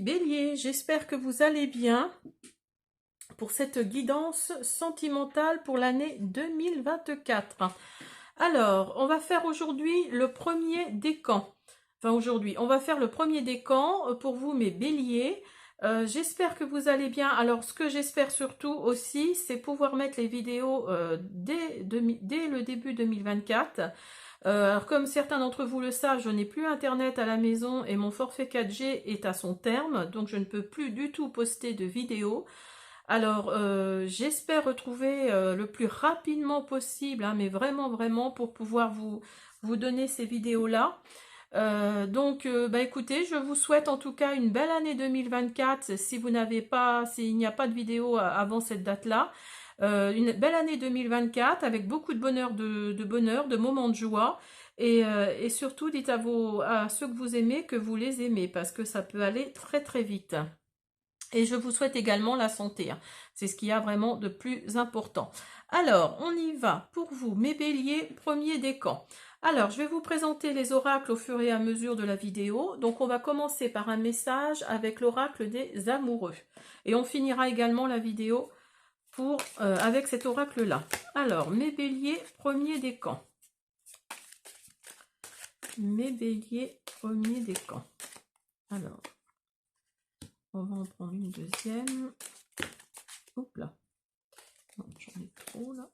Bélier, j'espère que vous allez bien pour cette guidance sentimentale pour l'année 2024. Alors, on va faire aujourd'hui le premier décan. Enfin, aujourd'hui, on va faire le premier décan pour vous, mes béliers. J'espère que vous allez bien. Alors, ce que j'espère surtout aussi, c'est pouvoir mettre les vidéos dès le début 2024. Alors, comme certains d'entre vous le savent, je n'ai plus internet à la maison et mon forfait 4G est à son terme, donc je ne peux plus du tout poster de vidéos. Alors, j'espère retrouver le plus rapidement possible, hein, mais vraiment pour pouvoir vous donner ces vidéos-là. Écoutez, je vous souhaite en tout cas une belle année 2024 si vous n'avez pas, s'il n'y a pas de vidéo avant cette date-là. Une belle année 2024 avec beaucoup de bonheur, de moments de joie. Et surtout, dites à ceux que vous aimez que vous les aimez parce que ça peut aller très vite. Et je vous souhaite également la santé. Hein. C'est ce qu'il y a vraiment de plus important. Alors, on y va pour vous, mes béliers, premier décan. Alors, je vais vous présenter les oracles au fur et à mesure de la vidéo. Donc, on va commencer par un message avec l'oracle des amoureux. Et on finira également la vidéo avec cet oracle-là. Alors, mes béliers, premier décan. Mes béliers, premier décan. Alors, on va en prendre une deuxième. Oups là. J'en ai trop là.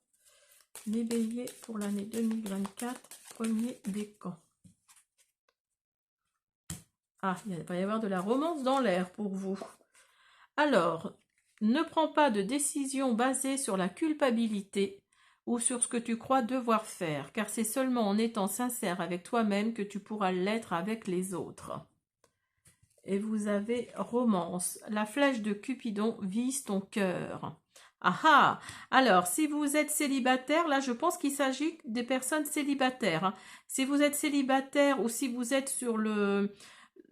Mes béliers pour l'année 2024, premier décan. Ah, il va y avoir de la romance dans l'air pour vous. Alors, ne prends pas de décision basée sur la culpabilité ou sur ce que tu crois devoir faire, car c'est seulement en étant sincère avec toi-même que tu pourras l'être avec les autres. Et vous avez romance. La flèche de Cupidon vise ton cœur. Ah ah! Alors, si vous êtes célibataire, là, je pense qu'il s'agit des personnes célibataires. Hein. Si vous êtes célibataire ou si vous êtes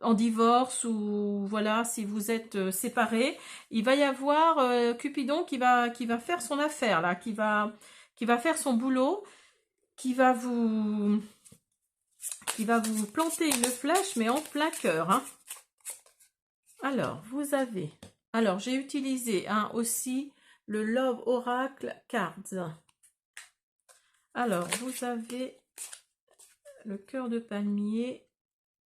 en divorce ou voilà, si vous êtes séparés, il va y avoir Cupidon qui va faire son affaire, là, qui va faire son boulot, qui va vous planter une flèche, mais en plein cœur. Hein. Alors, j'ai utilisé aussi le Love Oracle Cards. Alors, vous avez le cœur de palmier,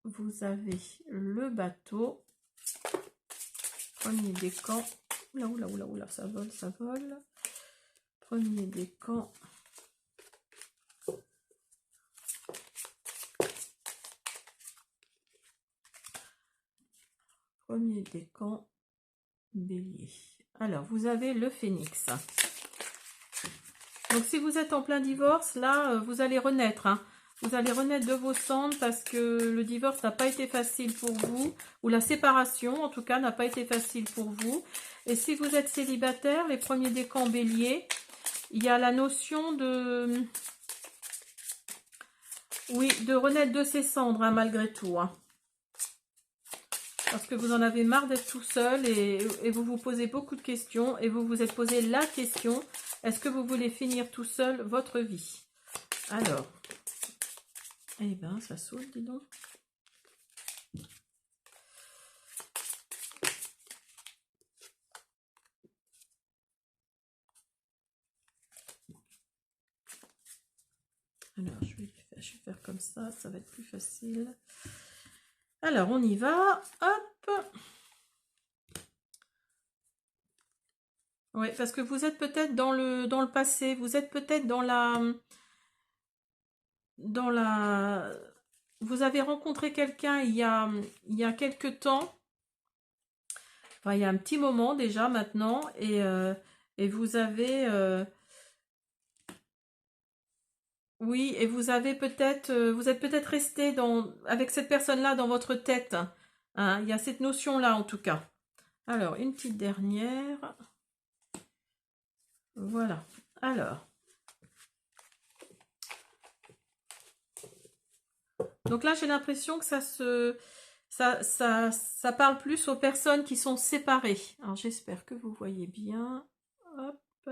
vous avez le bateau, premier décan, oula, ça vole. Premier décan. Premier décan, bélier. Alors, vous avez le phénix. Donc, si vous êtes en plein divorce, là, vous allez renaître. Hein. Vous allez renaître de vos cendres parce que le divorce n'a pas été facile pour vous, ou la séparation, en tout cas, n'a pas été facile pour vous. Et si vous êtes célibataire, les premiers décans bélier, il y a la notion de... Oui, de renaître de ses cendres, hein, malgré tout. Hein. Parce que vous en avez marre d'être tout seul et vous vous posez beaucoup de questions et vous vous êtes posé la question, est-ce que vous voulez finir tout seul votre vie? Alors, eh bien, ça saute, dis donc. Alors, je vais faire comme ça va être plus facile. Alors, on y va. Hop. Oui, parce que vous êtes peut-être dans le passé. Vous êtes peut-être dans la... Vous avez rencontré quelqu'un il y a quelque temps. Enfin, il y a un petit moment déjà maintenant. Et vous avez... Oui, et vous avez peut-être... vous êtes peut-être resté avec cette personne-là dans votre tête. Hein, il y a cette notion-là en tout cas. Alors, une petite dernière. Voilà. Alors. Donc là, j'ai l'impression que ça parle plus aux personnes qui sont séparées. Alors, j'espère que vous voyez bien. Hop.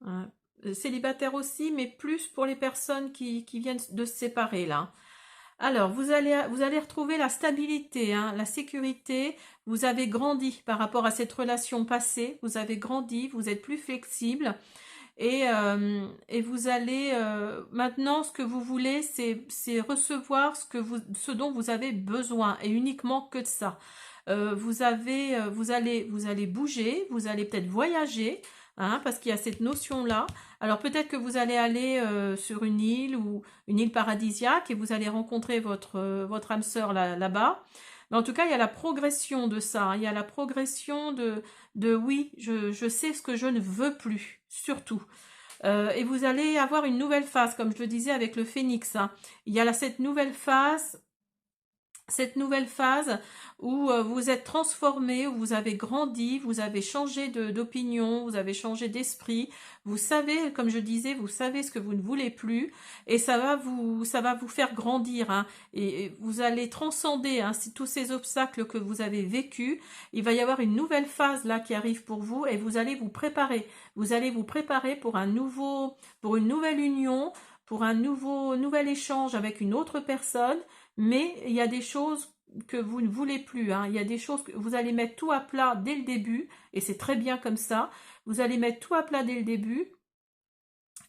Hein. Célibataire aussi, mais plus pour les personnes qui viennent de se séparer, là. Alors, vous allez retrouver la stabilité, hein, la sécurité. Vous avez grandi par rapport à cette relation passée. Vous avez grandi, vous êtes plus flexible. Et vous allez maintenant, ce que vous voulez, c'est recevoir ce dont vous avez besoin, et uniquement que de ça. Vous allez bouger, vous allez peut-être voyager, hein, parce qu'il y a cette notion-là. Alors peut-être que vous allez aller sur une île ou une île paradisiaque et vous allez rencontrer votre âme sœur là-bas. Mais en tout cas, il y a la progression de ça, hein. Il y a la progression de oui, je sais ce que je ne veux plus, surtout. Et vous allez avoir une nouvelle phase, comme je le disais avec le phénix, hein. Il y a là cette nouvelle phase où vous êtes transformé, où vous avez grandi, vous avez changé d'opinion, vous avez changé d'esprit, vous savez, comme je disais, vous savez ce que vous ne voulez plus, et ça va vous faire grandir, hein, et vous allez transcender, hein, tous ces obstacles que vous avez vécus. Il va y avoir une nouvelle phase là qui arrive pour vous, et vous allez vous préparer pour pour une nouvelle union, pour un nouvel échange avec une autre personne. Mais il y a des choses que vous ne voulez plus, hein. Il y a des choses que vous allez mettre tout à plat dès le début, et c'est très bien comme ça. Vous allez mettre tout à plat dès le début,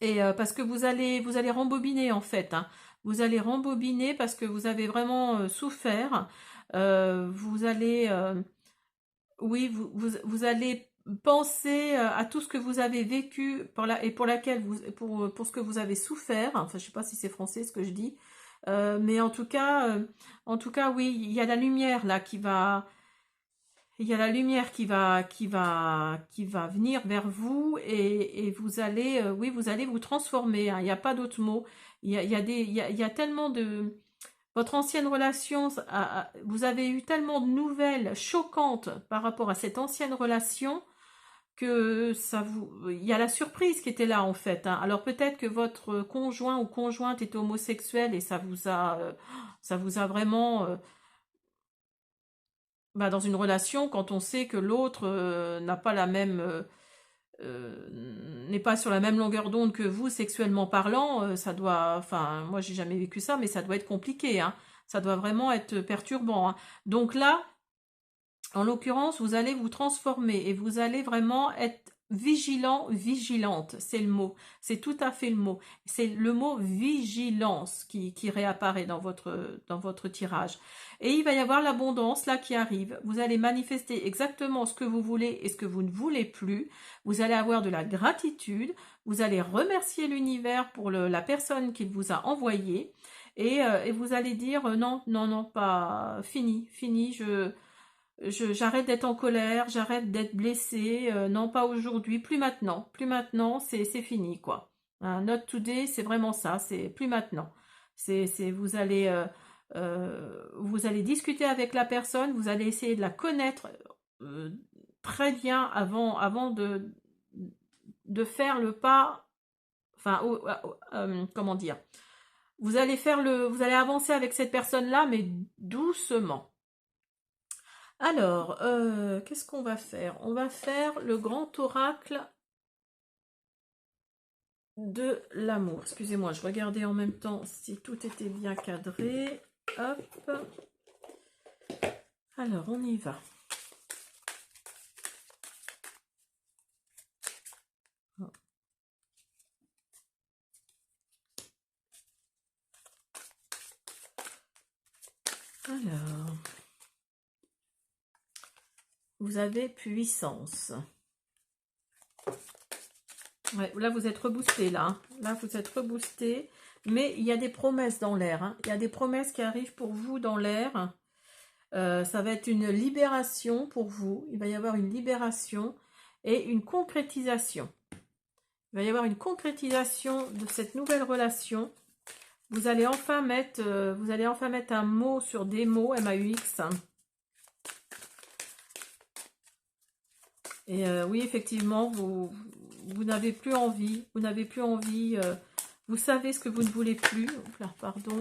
et parce que vous allez rembobiner en fait, hein. Vous allez rembobiner parce que vous avez vraiment souffert. Vous allez, oui, vous allez penser à tout ce que vous avez vécu et pour laquelle pour ce que vous avez souffert. Enfin, je sais pas si c'est français ce que je dis. Mais en tout cas, oui, il y a la lumière là il y a la lumière qui va venir vers vous et vous allez, oui, vous allez vous transformer, hein. Il n'y a pas d'autre mot. Il y a tellement de, votre ancienne relation, vous avez eu tellement de nouvelles choquantes par rapport à cette ancienne relation que il y a la surprise qui était là en fait, hein. Alors peut-être que votre conjoint ou conjointe est homosexuel et ça vous a vraiment, dans une relation quand on sait que l'autre n'a pas la même, n'est pas sur la même longueur d'onde que vous sexuellement parlant, ça doit, enfin moi j'ai jamais vécu ça, mais ça doit être compliqué, hein. Ça doit vraiment être perturbant, hein. Donc là, en l'occurrence, vous allez vous transformer et vous allez vraiment être vigilant, vigilante, c'est le mot, c'est tout à fait le mot. C'est le mot vigilance qui réapparaît dans votre tirage. Et il va y avoir l'abondance là qui arrive. Vous allez manifester exactement ce que vous voulez et ce que vous ne voulez plus. Vous allez avoir de la gratitude. Vous allez remercier l'univers pour la personne qu'il vous a envoyée. Et vous allez dire non, non, non, pas fini, fini, j'arrête d'être en colère, j'arrête d'être blessée, non pas aujourd'hui, plus maintenant, c'est fini quoi. Not today, c'est vraiment ça, c'est plus maintenant. Vous allez discuter avec la personne, vous allez essayer de la connaître euh, très bien avant de faire le pas, enfin, comment dire, vous allez avancer avec cette personne-là, mais doucement. Alors, qu'est-ce qu'on va faire? On va faire le grand oracle de l'amour. Excusez-moi, je regardais en même temps si tout était bien cadré. Hop. Alors, on y va. Alors, vous avez puissance. Ouais, là, vous êtes reboosté, là. Là, vous êtes reboosté. Mais il y a des promesses dans l'air, hein. Il y a des promesses qui arrivent pour vous dans l'air. Ça va être une libération pour vous. Il va y avoir une libération et une concrétisation. Il va y avoir une concrétisation de cette nouvelle relation. Vous allez enfin mettre un mot sur des mots, MAUX. Et oui, effectivement, vous n'avez plus envie. Vous n'avez plus envie. Vous savez ce que vous ne voulez plus. Là, pardon.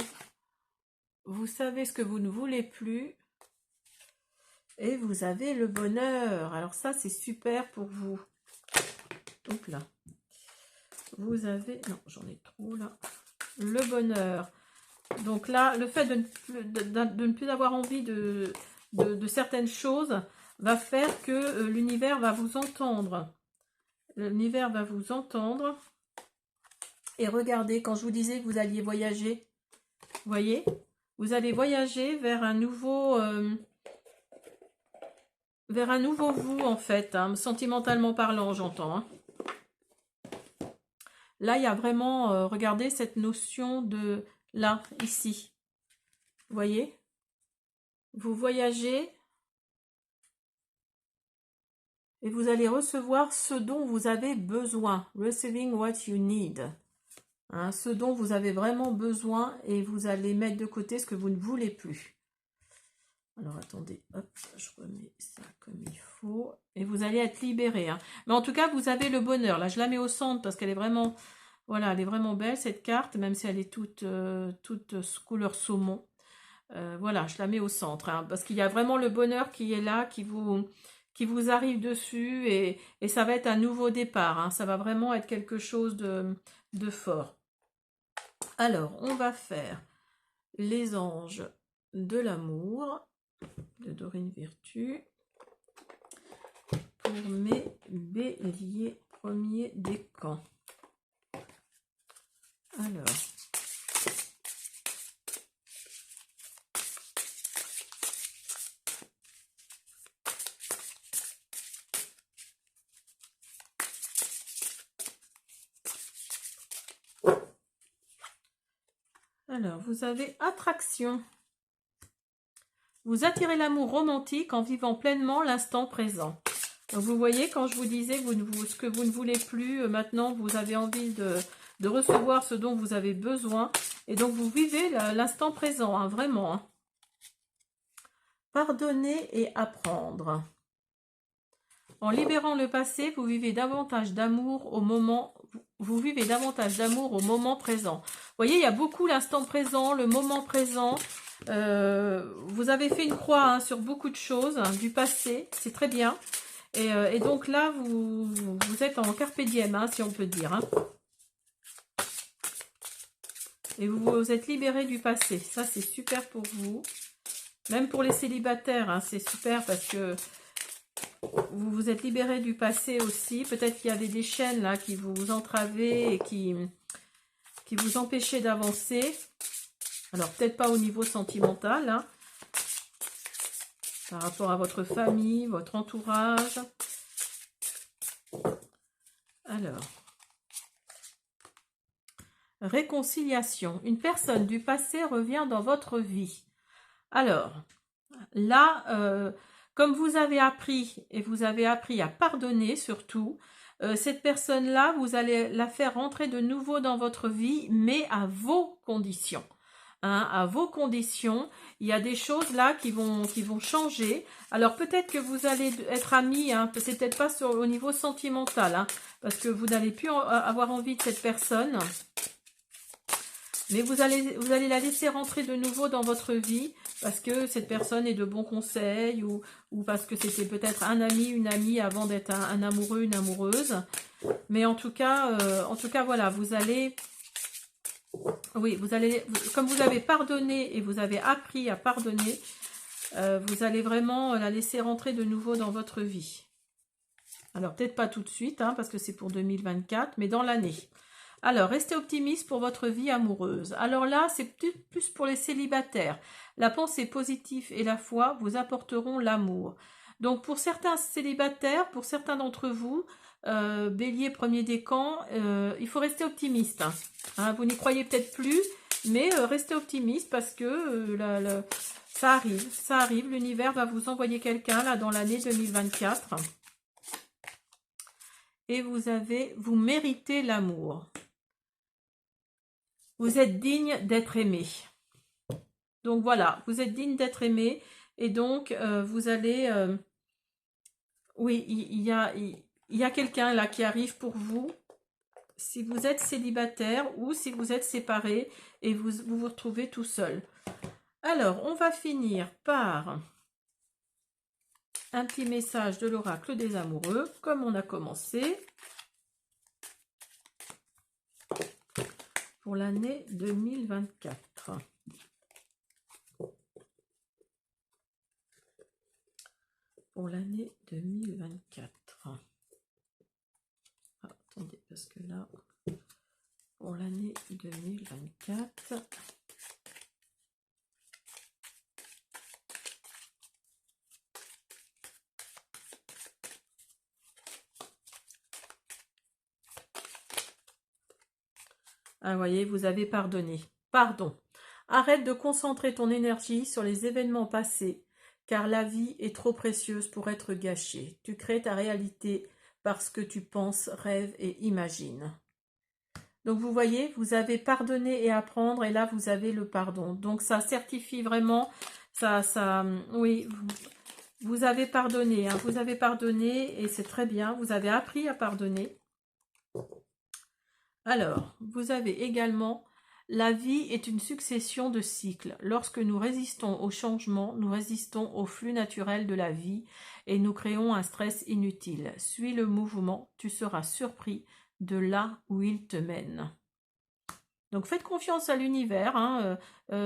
Vous savez ce que vous ne voulez plus. Et vous avez le bonheur. Alors ça, c'est super pour vous. Donc là. Vous avez... Non, j'en ai trop là. Le bonheur. Donc là, le fait de ne plus avoir envie de certaines choses va faire que l'univers va vous entendre. L'univers va vous entendre. Et regardez, quand je vous disais que vous alliez voyager, vous voyez, vous allez voyager vers un nouveau vous, en fait, hein, sentimentalement parlant, j'entends. Hein. Là, il y a vraiment, regardez cette notion de là, ici. Vous voyez? Vous voyagez et vous allez recevoir ce dont vous avez besoin. Receiving what you need. Hein, ce dont vous avez vraiment besoin et vous allez mettre de côté ce que vous ne voulez plus. Alors attendez, hop, je remets ça comme il faut. Et vous allez être libéré. Hein. Mais en tout cas, vous avez le bonheur. Là, je la mets au centre parce qu'elle est vraiment, voilà, elle est vraiment belle cette carte, même si elle est toute couleur saumon. Voilà, je la mets au centre. Hein, parce qu'il y a vraiment le bonheur qui est là, qui vous arrive dessus. Et ça va être un nouveau départ. Hein, ça va vraiment être quelque chose de fort. Alors, on va faire les anges de l'amour de Dorine Virtue pour mes béliers premiers décans. Alors, vous avez attraction. Vous attirez l'amour romantique en vivant pleinement l'instant présent. Donc, vous voyez, quand je vous disais ce que vous ne voulez plus, maintenant, vous avez envie de recevoir ce dont vous avez besoin. Et donc, vous vivez l'instant présent, hein, vraiment. Hein. Pardonner et apprendre. En libérant le passé, vous vivez davantage d'amour au moment présent. Vous voyez, il y a beaucoup l'instant présent, le moment présent. Vous avez fait une croix hein, sur beaucoup de choses hein, du passé, c'est très bien. Et donc là, vous êtes en carpe diem, hein, si on peut dire. Hein. Et vous êtes libéré du passé. Ça, c'est super pour vous. Même pour les célibataires, hein, c'est super parce que vous vous êtes libéré du passé aussi. Peut-être qu'il y avait des chaînes là qui vous entravaient et qui vous empêchaient d'avancer. Alors, peut-être pas au niveau sentimental, hein, par rapport à votre famille, votre entourage. Alors, réconciliation. Une personne du passé revient dans votre vie. Alors, là, comme vous avez appris, et vous avez appris à pardonner surtout, cette personne-là, vous allez la faire rentrer de nouveau dans votre vie, mais à vos conditions. Hein, à vos conditions, il y a des choses là qui vont changer. Alors peut-être que vous allez être amis, hein, c'est peut-être pas au niveau sentimental, hein, parce que vous n'allez plus avoir envie de cette personne. Mais vous allez la laisser rentrer de nouveau dans votre vie parce que cette personne est de bons conseils ou parce que c'était peut-être un ami, une amie avant d'être un amoureux, une amoureuse. Mais en tout cas, voilà, vous allez... Oui, comme vous avez pardonné et vous avez appris à pardonner, vous allez vraiment la laisser rentrer de nouveau dans votre vie. Alors, peut-être pas tout de suite, hein, parce que c'est pour 2024, mais dans l'année. Alors, restez optimiste pour votre vie amoureuse. Alors là, c'est plus pour les célibataires. La pensée positive et la foi vous apporteront l'amour. Donc, pour certains célibataires, pour certains d'entre vous, Bélier, premier décan, il faut rester optimiste. Hein, vous n'y croyez peut-être plus, mais restez optimiste parce que ça arrive. L'univers va vous envoyer quelqu'un là dans l'année 2024. Et vous méritez l'amour. Vous êtes digne d'être aimé. Donc voilà, vous êtes digne d'être aimé. Et donc, vous allez... oui, il y a quelqu'un là qui arrive pour vous. Si vous êtes célibataire ou si vous êtes séparé et vous retrouvez tout seul. Alors, on va finir par un petit message de l'oracle des amoureux, comme on a commencé. Pour l'année 2024. pour l'année 2024. Ah, attendez, parce que là, pour l'année 2024... Ah, voyez, vous avez pardonné. Pardon. Arrête de concentrer ton énergie sur les événements passés, car la vie est trop précieuse pour être gâchée. Tu crées ta réalité parce que tu penses, rêves et imagines. Donc vous voyez, vous avez pardonné et apprendre, et là vous avez le pardon. Donc ça certifie vraiment, oui, vous avez pardonné, hein, vous avez pardonné et c'est très bien. Vous avez appris à pardonner. Alors, vous avez également, la vie est une succession de cycles. Lorsque nous résistons au changement, nous résistons au flux naturel de la vie et nous créons un stress inutile. Suis le mouvement, tu seras surpris de là où il te mène. Donc faites confiance à l'univers, hein,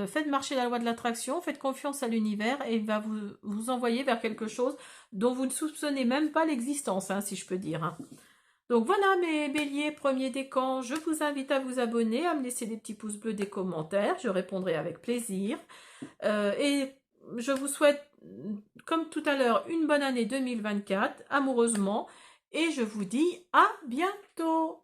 faites marcher la loi de l'attraction, faites confiance à l'univers et il va vous envoyer vers quelque chose dont vous ne soupçonnez même pas l'existence, hein, si je peux dire. Hein. Donc voilà mes béliers, premier décan, je vous invite à vous abonner, à me laisser des petits pouces bleus, des commentaires, je répondrai avec plaisir. Et je vous souhaite, comme tout à l'heure, une bonne année 2024, amoureusement, et je vous dis à bientôt.